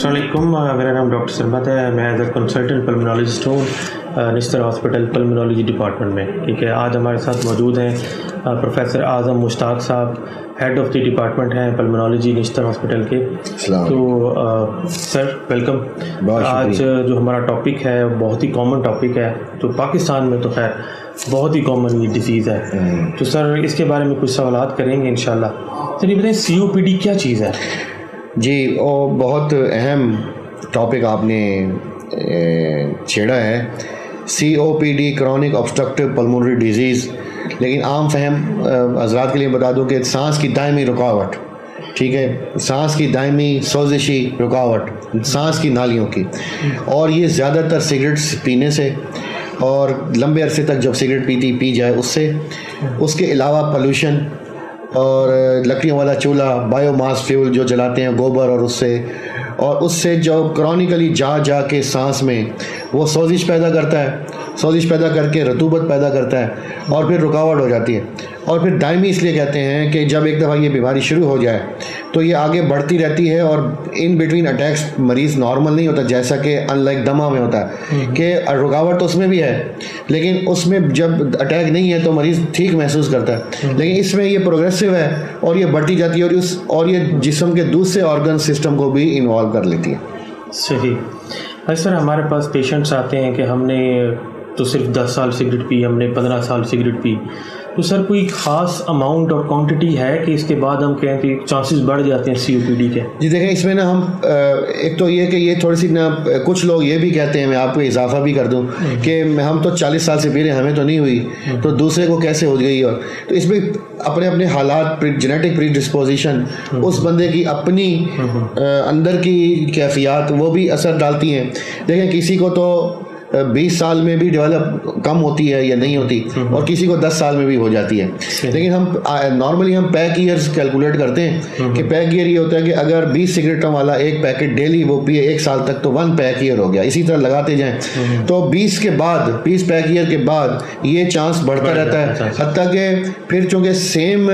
अस्सलामुअलैकुम, मेरा नाम डॉक्टर सरमत है। मैं एज ए कंसल्टेंट पल्मोनोलॉजिस्ट हूँ निस्तर हॉस्पिटल पल्मोनोलॉजी डिपार्टमेंट में। ठीक है, आज हमारे साथ मौजूद हैं प्रोफेसर आज़म मुश्ताक साहब, हेड ऑफ़ द डिपार्टमेंट हैं पल्मोनोलॉजी निस्तर हॉस्पिटल के। तो सर वेलकम। आज जो हमारा टॉपिक है बहुत ही कॉमन टॉपिक है, तो पाकिस्तान में तो खैर बहुत ही कॉमन ये डिसीज़ है। तो सर इसके बारे में कुछ सवालात करेंगे इंशाल्लाह। सर ये बताएं COPD क्या चीज़ है? जी, और बहुत अहम टॉपिक आपने छेड़ा है। COPD chronic obstructive pulmonary disease, लेकिन आम फहम हज़रात के लिए बता दूं कि सांस की दायमी रुकावट, ठीक है, सांस की दायमी सोजिशी रुकावट सांस की नालियों की, और ये ज़्यादातर सिगरेट्स पीने से और लंबे अरसे तक जब सिगरेट पी जाए उससे, उसके अलावा पोल्यूशन और लकड़ियों वाला चूल्हा, बायोमास फ्यूल जो जलाते हैं गोबर, और उससे जो क्रॉनिकली जा के सांस में वो सोजिश पैदा करता है, सोजिश पैदा करके रतूबत पैदा करता है और फिर रुकावट हो जाती है। और फिर दायमी इसलिए कहते हैं कि जब एक दफ़ा ये बीमारी शुरू हो जाए तो ये आगे बढ़ती रहती है और इन बिटवीन अटैक्स मरीज़ नॉर्मल नहीं होता, जैसा कि अनलाइक दमा में होता है कि रुकावट तो उसमें भी है, लेकिन उसमें जब अटैक नहीं है तो मरीज़ ठीक महसूस करता है। लेकिन इसमें ये प्रोग्रेसिव है और ये बढ़ती जाती है और ये जिस्म के दूसरे ऑर्गन सिस्टम को भी इन्वॉल्व कर लेती है। सही। सर हमारे पास पेशेंट्स आते हैं कि हमने तो सिर्फ 10 साल सिगरेट पी, हमने 15 साल सिगरेट पी, तो सर कोई ख़ास अमाउंट और क्वांटिटी है कि इसके बाद हम कहें कि चांसेस बढ़ जाते हैं COPD के? जी देखें, इसमें ना हम एक तो ये कि ये थोड़ी सी ना, कुछ लोग ये भी कहते हैं, मैं आपको इजाफा भी कर दूं कि हम तो 40 साल से पी रहे हैं, हमें तो नहीं हुई, तो दूसरे को कैसे हो गई। और तो इसमें अपने अपने हालात, जेनेटिक प्रीडिस्पोजिशन, उस बंदे की अपनी अंदर की कैफियत वो भी असर डालती हैं। देखें, किसी को तो 20 साल में भी डेवलप कम होती है या नहीं होती, और किसी को 10 साल में भी हो जाती है। लेकिन हम नॉर्मली हम पैक ईयर्स कैलकुलेट करते हैं कि पैक ईयर ये होता है कि अगर 20 सिगरेटों वाला एक पैकेट डेली वो पिए 1 साल तक तो 1 पैक ईयर हो गया। इसी तरह लगाते जाएं तो 20 पैक ईयर के बाद ये चांस बढ़ता रहता है, हत्ता कि फिर चूँकि सेम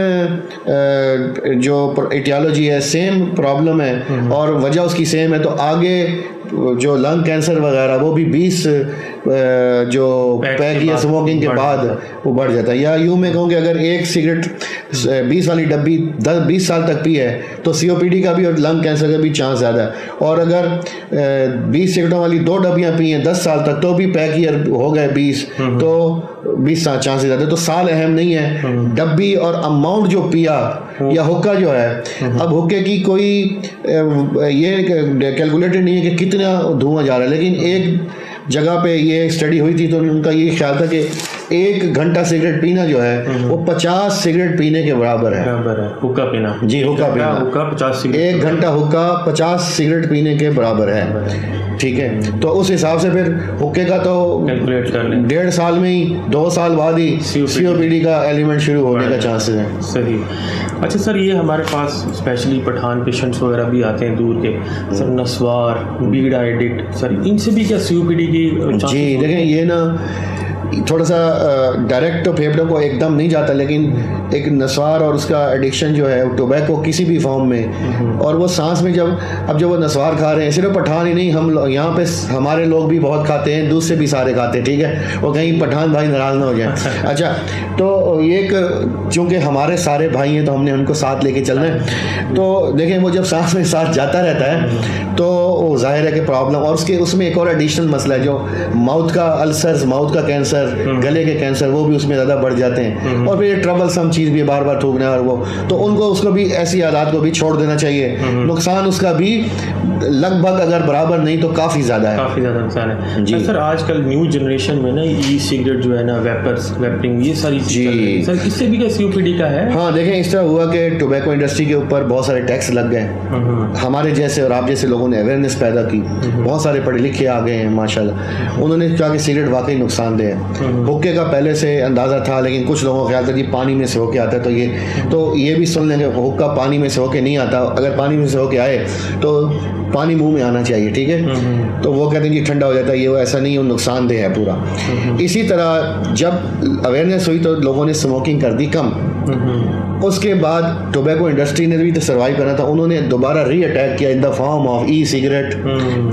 जो एटियोलॉजी है, सेम प्रॉब्लम है और वजह उसकी सेम है, तो आगे जो लंग कैंसर वगैरह वो भी 20 जो पैक या स्मोकिंग के बाद वो बढ़ जाता है। या यूँ मैं कहूँ कि अगर एक सिगरेट 20 वाली डब्बी 20 साल तक पी है तो COPD का भी और लंग कैंसर का भी चांस ज़्यादा है। और अगर 20 सिगरेटों वाली 2 डब्बियाँ पी हैं 10 साल तक तो भी पैक ईयर हो गए 20, तो 20 चांसेस ज़्यादा। तो साल अहम नहीं है, डब्बी और अमाउंट जो पिया या हुक्का जो है, अब हुक्के की कोई ये कैलकुलेटेड नहीं है कि कितना धुआं जा रहा है, लेकिन एक जगह पे ये स्टडी हुई थी तो उनका ये ख्याल था कि 1 घंटा सिगरेट पीना जो है वो 50 सिगरेट पीने के बराबर है। हुक्का पीना? जी, हुक्का पीना, हुक्का 50 सिगरेट, 1 घंटा हुक्का 50 सिगरेट पीने के बराबर है। ठीक है, तो उस हिसाब से फिर हुक्के का तो कैलकुलेट कर लें, 1.5 साल में ही 2 साल बाद ही COPD का एलिमेंट शुरू होने का चांसेस हैं। सही। अच्छा सर, ये हमारे पास स्पेशली पठान पेशेंट्स वगैरह भी आते हैं दूर के, सर नस्वार, बीड़ा एडिक्ट, सर इनसे भी क्या COPD की? जी देखें, ये ना थोड़ा सा डायरेक्ट तो फेफड़ों को एकदम नहीं जाता, लेकिन एक नस्वार और उसका एडिक्शन जो है टोबैको किसी भी फॉर्म में, और वो सांस में जब वो नस्वार खा रहे हैं, सिर्फ पठान ही नहीं, हम यहाँ पे हमारे लोग भी बहुत खाते हैं, दूसरे भी सारे खाते हैं, ठीक है, वो कहीं पठान भाई नाराज ना हो जाए। अच्छा, तो ये चूँकि हमारे सारे भाई हैं तो हमने उनको साथ लेके चलना है। तो देखें, वो जब सांस में साथ जाता रहता है तो वो जाहिर है कि प्रॉब्लम, और उसमें एक और एडिशनल मसला है, जो माउथ का अल्सर्स, माउथ का कैंसर, गले के कैंसर, वो भी उसमें ज़्यादा बढ़ जाते हैं। और फिर ये ट्रबल सम चीज़ भी बार थूकना, और वो तो उसको भी ऐसी आदत को भी छोड़ देना चाहिए। नुकसान उसका भी लगभग अगर बराबर नहीं तो काफ़ी ज़्यादा नुकसान है जी। सर आजकल न्यू जनरेशन में ना सिगरेट जो है ना, वेपिंग, ये सारी चीज़ें, सर इससे भी क्या COPD का है? हाँ देखें, इस तरह हुआ कि टोबैको इंडस्ट्री के ऊपर बहुत सारे टैक्स लग गए, हमारे जैसे और आप जैसे लोगों ने अवेयरनेस पैदा की, बहुत सारे पढ़े लिखे आ गए हैं माशाल्लाह। उन्होंने कहा कि सिगरेट वाकई नुकसानदेह है। हुक्के का पहले से अंदाज़ा था, लेकिन कुछ लोगों का ख्याल था कि पानी में से होके आता है, तो ये भी सुन लेंगे, हुक्का पानी में से होके नहीं आता, अगर पानी में से होके आए तो पानी मुंह में आना चाहिए, ठीक है, तो वो कहते हैं कि ठंडा हो जाता है, ये वो ऐसा नहीं है, नुकसानदेह है पूरा। इसी तरह जब अवेयरनेस हुई तो लोगों ने स्मोकिंग कर दी कम, उसके बाद टोबैको इंडस्ट्री ने भी तो सर्वाइव करना था, उन्होंने दोबारा री अटैक किया in the form of e cigarette,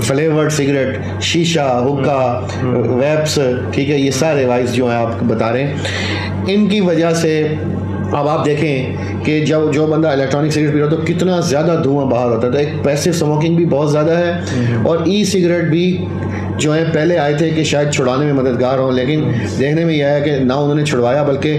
flavoured cigarette, शीशा, हुक्का, वेप्स, ठीक है, ये सारे वाइस जो हैं आप बता रहे हैं। इनकी वजह से अब आप देखें कि जब जो बंदा इलेक्ट्रॉनिक सिगरेट पी रहा तो कितना ज़्यादा धुआं बाहर होता है, तो एक पैसिव स्मोकिंग भी बहुत ज़्यादा है, और ई सिगरेट भी जो है पहले आए थे कि शायद छुड़ाने में मददगार हों, लेकिन देखने में यह है कि ना उन्होंने छुड़वाया, बल्कि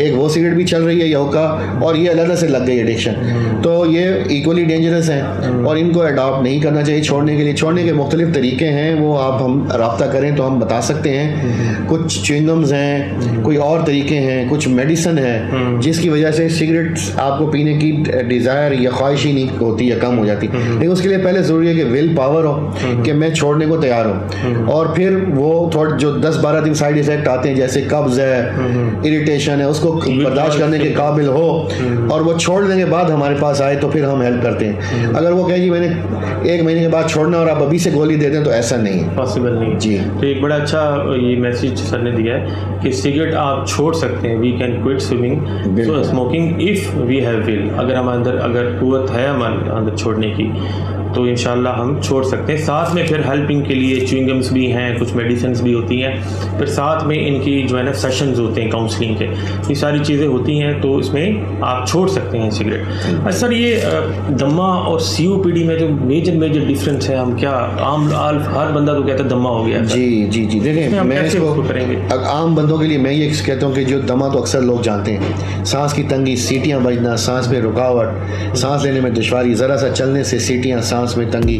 एक वो सिगरेट भी चल रही है हुक्का, और ये अलग से लग गई एडिक्शन। तो ये इक्वली डेंजरस हैं और इनको अडॉप्ट नहीं करना चाहिए छोड़ने के लिए। छोड़ने के मुख्तलिफ तरीके हैं, वो आप हम रब्ता करें तो हम बता सकते हैं। कुछ च्युइंगम्स हैं, कोई और तरीके हैं, कुछ मेडिसिन है जिसकी वजह से सिगरेट आपको पीने की डिज़ायर या ख्वाहिश ही नहीं होती या कम हो जाती। लेकिन उसके लिए पहले ज़रूरी है कि विल पावर हो कि मैं छोड़ने को तैयार हूँ, और फिर वो थोड़ा जो 10-12 दिन साइड इफेक्ट आते हैं जैसे कब्ज है, इरिटेशन है, उसको बर्दाश्त करने के काबिल हो, और वो छोड़ने के बाद हमारे पास आए तो फिर हम हेल्प करते हैं। अगर वो कहे जी मैंने 1 महीने के बाद छोड़ना और आप अभी से गोली दे दें, तो ऐसा नहीं है, पॉसिबल नहीं जी। तो एक बड़ा अच्छा ये मैसेज सर ने दिया है कि सिगरेट आप छोड़ सकते हैं, we can quit smoking if we have will. अगर हम अंदर अगर कुव्वत है हमारे अंदर छोड़ने की, तो इंशाल्लाह हम छोड़ सकते हैं। साथ में फिर हेल्पिंग के लिए च्युइंगम्स भी हैं, कुछ मेडिसिन भी होती हैं, फिर साथ में इनकी जो है ना सेशंस होते हैं काउंसलिंग के, ये सारी चीज़ें होती हैं, तो इसमें आप छोड़ सकते हैं सिगरेट। सर ये दमा और COPD में जो मेजर डिफरेंस है, हम क्या आम हर बंदा तो कहता है दमा हो गया। जी जी जी, देखें मैं इसको करेंगे आम बंदों के लिए मैं ये कहता हूँ कि जो दमा तो अक्सर लोग जानते हैं, सांस की तंगी, सीटियाँ बजना, सांस में रुकावट, सांस लेने में दुश्वारी, ज़रा सा चलने से सीटियाँ, सांस में तंगी,